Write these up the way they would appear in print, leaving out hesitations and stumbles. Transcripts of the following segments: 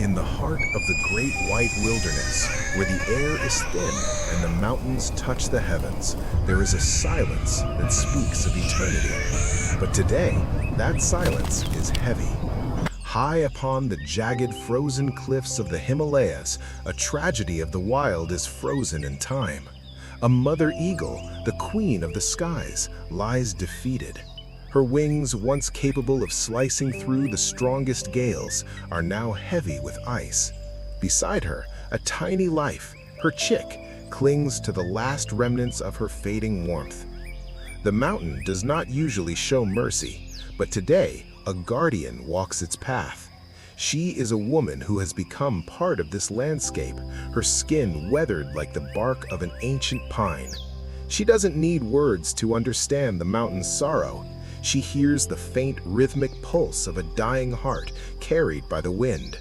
In the heart of the great white wilderness, where the air is thin and the mountains touch the heavens, there is a silence that speaks of eternity. But today, that silence is heavy. High upon the jagged, frozen cliffs of the Himalayas, a tragedy of the wild is frozen in time. A mother eagle, the queen of the skies, lies defeated. Her wings, once capable of slicing through the strongest gales, are now heavy with ice. Beside her, a tiny life, her chick, clings to the last remnants of her fading warmth. The mountain does not usually show mercy, but today, a guardian walks its path. She is a woman who has become part of this landscape, her skin weathered like the bark of an ancient pine. She doesn't need words to understand the mountain's sorrow. She hears the faint rhythmic pulse of a dying heart carried by the wind.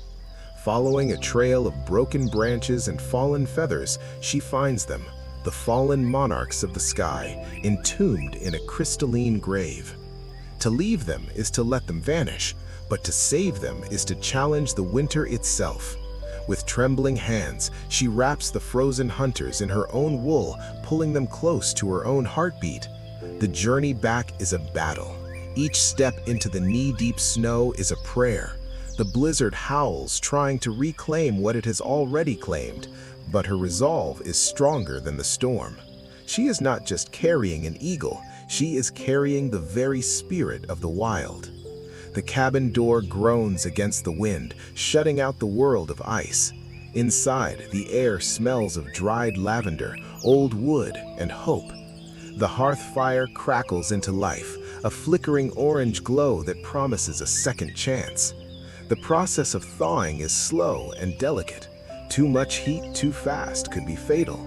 Following a trail of broken branches and fallen feathers, she finds them, the fallen monarchs of the sky, entombed in a crystalline grave. To leave them is to let them vanish, but to save them is to challenge the winter itself. With trembling hands, she wraps the frozen hunters in her own wool, pulling them close to her own heartbeat. The journey back is a battle. Each step into the knee-deep snow is a prayer. The blizzard howls, trying to reclaim what it has already claimed, but her resolve is stronger than the storm. She is not just carrying an eagle, she is carrying the very spirit of the wild. The cabin door groans against the wind, shutting out the world of ice. Inside, the air smells of dried lavender, old wood, and hope. The hearth fire crackles into life, a flickering orange glow that promises a second chance. The process of thawing is slow and delicate. Too much heat too fast could be fatal.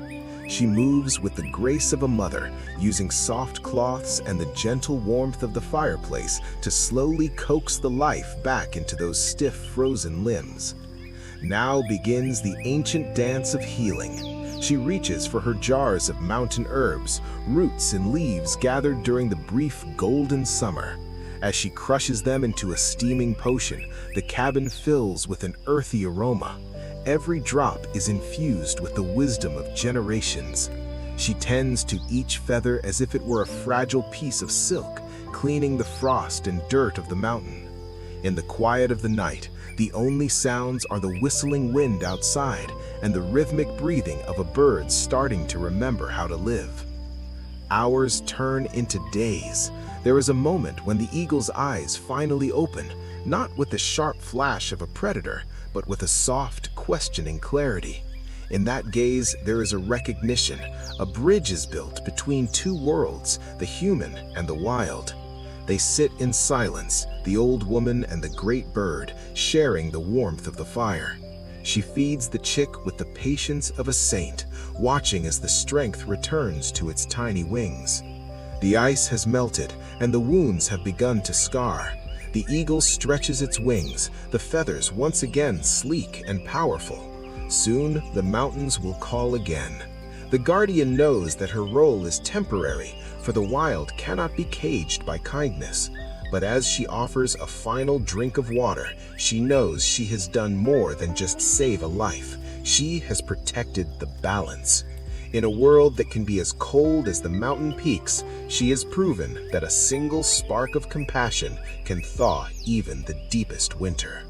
She moves with the grace of a mother, using soft cloths and the gentle warmth of the fireplace to slowly coax the life back into those stiff, frozen limbs. Now begins the ancient dance of healing. She reaches for her jars of mountain herbs, roots and leaves gathered during the brief golden summer. As she crushes them into a steaming potion, the cabin fills with an earthy aroma. Every drop is infused with the wisdom of generations. She tends to each feather as if it were a fragile piece of silk, cleaning the frost and dirt of the mountain. In the quiet of the night, the only sounds are the whistling wind outside and the rhythmic breathing of a bird starting to remember how to live. Hours turn into days. There is a moment when the eagle's eyes finally open, not with the sharp flash of a predator, but with a soft, questioning clarity. In that gaze, there is a recognition. A bridge is built between two worlds, the human and the wild. They sit in silence, the old woman and the great bird, sharing the warmth of the fire. She feeds the chick with the patience of a saint, watching as the strength returns to its tiny wings. The ice has melted, and the wounds have begun to scar. The eagle stretches its wings, the feathers once again sleek and powerful. Soon, the mountains will call again. The guardian knows that her role is temporary, for the wild cannot be caged by kindness. But as she offers a final drink of water, she knows she has done more than just save a life. She has protected the balance. In a world that can be as cold as the mountain peaks, she has proven that a single spark of compassion can thaw even the deepest winter.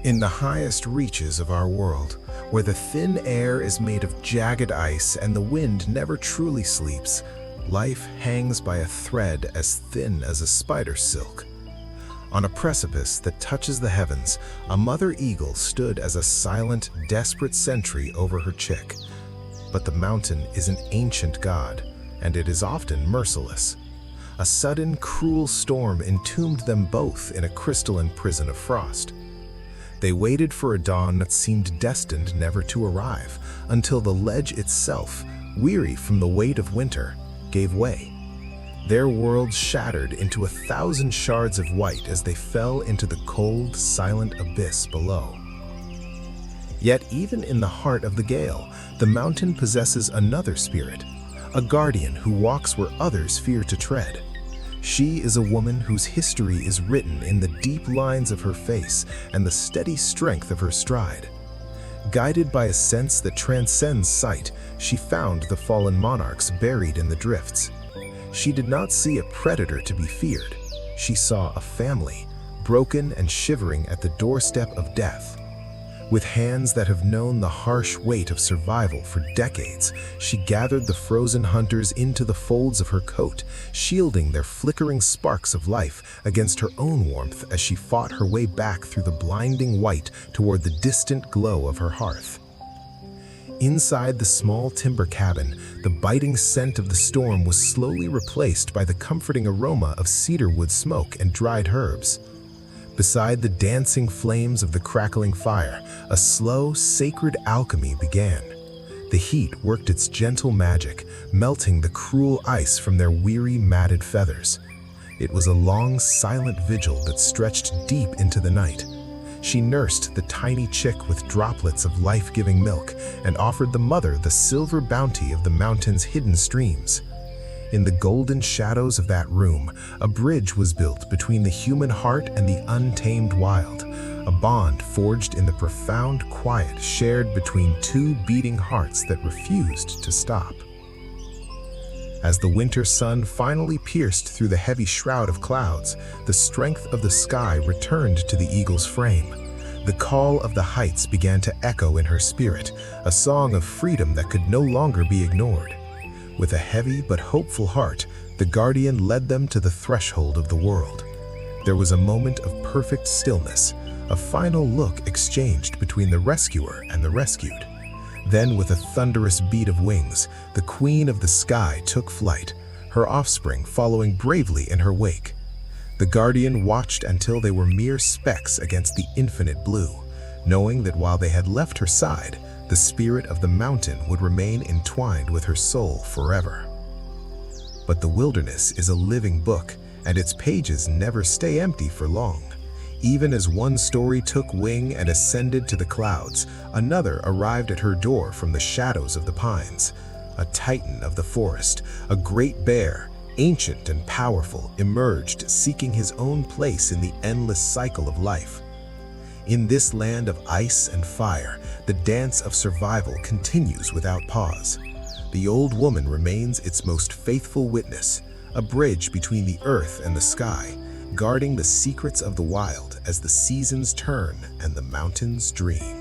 In the highest reaches of our world, where the thin air is made of jagged ice and the wind never truly sleeps, life hangs by a thread as thin as a spider's silk. On a precipice that touches the heavens, a mother eagle stood as a silent, desperate sentry over her chick. But the mountain is an ancient god, and it is often merciless. A sudden, cruel storm entombed them both in a crystalline prison of frost. They waited for a dawn that seemed destined never to arrive, until the ledge itself, weary from the weight of winter, gave way. Their world shattered into 1,000 shards of white as they fell into the cold, silent abyss below. Yet even in the heart of the gale, the mountain possesses another spirit, a guardian who walks where others fear to tread. She is a woman whose history is written in the deep lines of her face and the steady strength of her stride. Guided by a sense that transcends sight, she found the fallen monarchs buried in the drifts. She did not see a predator to be feared. She saw a family, broken and shivering at the doorstep of death. With hands that have known the harsh weight of survival for decades, she gathered the frozen hunters into the folds of her coat, shielding their flickering sparks of life against her own warmth as she fought her way back through the blinding white toward the distant glow of her hearth. Inside the small timber cabin, the biting scent of the storm was slowly replaced by the comforting aroma of cedarwood smoke and dried herbs. Beside the dancing flames of the crackling fire, a slow, sacred alchemy began. The heat worked its gentle magic, melting the cruel ice from their weary, matted feathers. It was a long, silent vigil that stretched deep into the night. She nursed the tiny chick with droplets of life-giving milk and offered the mother the silver bounty of the mountain's hidden streams. In the golden shadows of that room, a bridge was built between the human heart and the untamed wild, a bond forged in the profound quiet shared between two beating hearts that refused to stop. As the winter sun finally pierced through the heavy shroud of clouds, the strength of the sky returned to the eagle's frame. The call of the heights began to echo in her spirit, a song of freedom that could no longer be ignored. With a heavy but hopeful heart, the guardian led them to the threshold of the world. There was a moment of perfect stillness, a final look exchanged between the rescuer and the rescued. Then, with a thunderous beat of wings, the queen of the sky took flight, her offspring following bravely in her wake. The guardian watched until they were mere specks against the infinite blue, knowing that while they had left her side, the spirit of the mountain would remain entwined with her soul forever. But the wilderness is a living book, and its pages never stay empty for long. Even as one story took wing and ascended to the clouds, another arrived at her door from the shadows of the pines. A titan of the forest, a great bear, ancient and powerful, emerged seeking his own place in the endless cycle of life. In this land of ice and fire, the dance of survival continues without pause. The old woman remains its most faithful witness, a bridge between the earth and the sky, guarding the secrets of the wild as the seasons turn and the mountains dream.